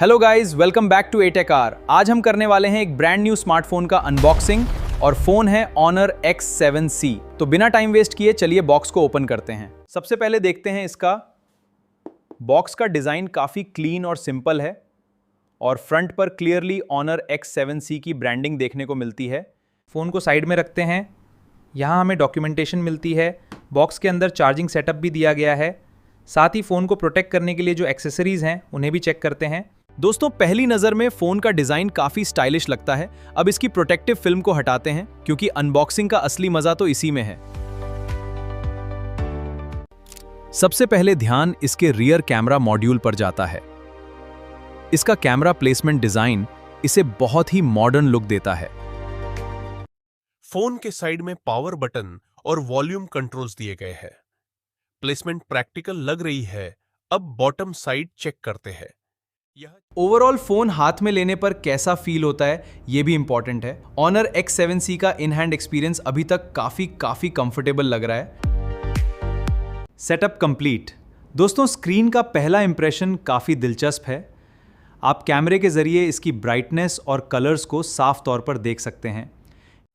Hello guys, welcome back to एटेकार। आज हम करने वाले हैं एक ब्रांड न्यू स्मार्टफोन का अनबॉक्सिंग और फोन है Honor X7C। तो बिना टाइम वेस्ट किए चलिए बॉक्स को ओपन करते हैं। सबसे पहले देखते हैं इसका बॉक्स का डिजाइन काफी क्लीन और सिंपल है और फ्रंट पर क्लियरली Honor X7C की ब्रांडिंग देखने को मिलती है। फोन को साइड में रखते हैं। यहाँ हमें डॉक्यूमेंटेशन मिलती है। बॉक्स के अंदर चार्जिंग सेटअप भी दिया गया है। साथ ही फोन को प्रोटेक्ट करने के लिए जो एक्सेसरीज हैं उन्हें भी चेक करते हैं। दोस्तों, पहली नजर में फोन का डिजाइन काफी स्टाइलिश लगता है। अब इसकी प्रोटेक्टिव फिल्म को हटाते हैं क्योंकि अनबॉक्सिंग का असली मजा तो इसी में है। सबसे पहले ध्यान इसके रियर कैमरा मॉड्यूल पर जाता है। इसका कैमरा प्लेसमेंट डिजाइन इसे बहुत ही मॉडर्न लुक देता है। फोन के साइड में पावर बटन और वॉल्यूम कंट्रोल्स दिए गए हैं। प्लेसमेंट प्रैक्टिकल लग रही है। अब बॉटम साइड चेक करते हैं। ओवरऑल फोन हाथ में लेने पर कैसा फील होता है ये भी इंपॉर्टेंट है। Honor X7C का इन हैंड एक्सपीरियंस अभी तक काफी कंफर्टेबल लग रहा है। Setup complete. दोस्तों, स्क्रीन का पहला इंप्रेशन काफी दिलचस्प है। आप कैमरे के जरिए इसकी ब्राइटनेस और कलर्स को साफ तौर पर देख सकते हैं।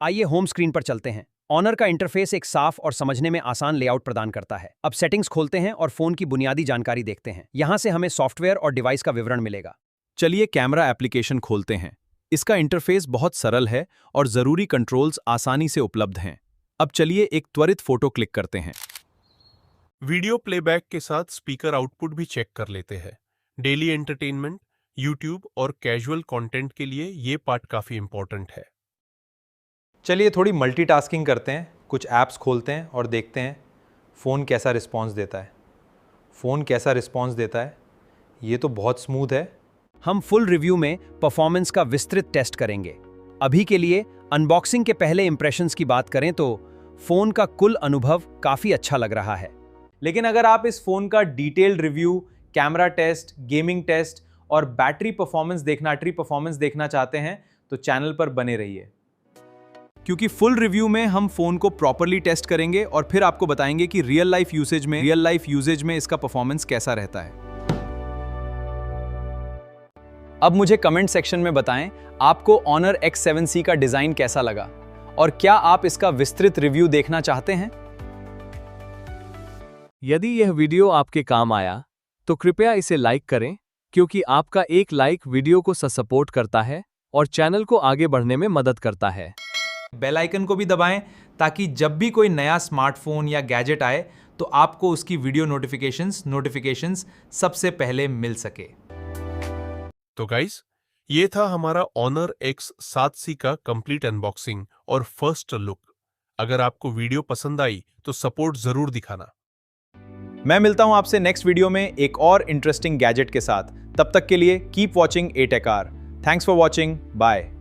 आइए होम स्क्रीन पर चलते हैं। Honor का इंटरफेस एक साफ और समझने में आसान लेआउट प्रदान करता है। अब सेटिंग्स खोलते हैं और फोन की बुनियादी जानकारी देखते हैं। यहां से हमें सॉफ्टवेयर और डिवाइस का विवरण मिलेगा। चलिए कैमरा एप्लीकेशन खोलते हैं। इसका इंटरफेस बहुत सरल है और जरूरी कंट्रोल्स आसानी से उपलब्ध हैं। अब चलिए एक त्वरित फोटो क्लिक करते हैं। वीडियो प्लेबैक के साथ स्पीकर आउटपुट भी चेक कर लेते हैं। डेली एंटरटेनमेंट, यूट्यूब और कैजुअल कंटेंट के लिए ये पार्ट काफी इंपॉर्टेंट है। चलिए थोड़ी मल्टीटास्किंग करते हैं। कुछ ऐप्स खोलते हैं और देखते हैं फ़ोन कैसा रिस्पॉन्स देता है। ये तो बहुत स्मूथ है। हम फुल रिव्यू में परफॉर्मेंस का विस्तृत टेस्ट करेंगे। अभी के लिए अनबॉक्सिंग के पहले इंप्रेशंस की बात करें तो फोन का कुल अनुभव काफी अच्छा लग रहा है। लेकिन अगर आप इस फ़ोन का detailed review, camera test, gaming test और बैटरी परफॉर्मेंस देखना चाहते हैं तो चैनल पर बने रहिए, क्योंकि फुल रिव्यू में हम फोन को प्रॉपर्ली टेस्ट करेंगे और फिर आपको बताएंगे कि रियल लाइफ यूसेज में इसका परफॉर्मेंस कैसा रहता है। अब मुझे कमेंट सेक्शन में बताएं आपको Honor X7C का डिजाइन कैसा लगा और क्या आप इसका विस्तृत रिव्यू देखना चाहते हैं। यदि यह वीडियो आपके काम आया तो कृपया इसे लाइक करें, क्योंकि आपका एक लाइक वीडियो को सपोर्ट करता है और चैनल को आगे बढ़ने में मदद करता है। बेल आइकन को भी दबाएं ताकि जब भी कोई नया स्मार्टफोन या गैजेट आए तो आपको उसकी वीडियो नोटिफिकेशंस सबसे पहले मिल सके। तो गाइस, ये था हमारा Honor X7C का कंप्लीट अनबॉक्सिंग और फर्स्ट लुक। अगर आपको वीडियो पसंद आई तो सपोर्ट जरूर दिखाना। मैं मिलता हूं आपसे नेक्स्ट वीडियो में एक और इंटरेस्टिंग गैजेट के साथ। तब तक के लिए कीप वॉचिंग एटेकार। Thanks for watching. बाय।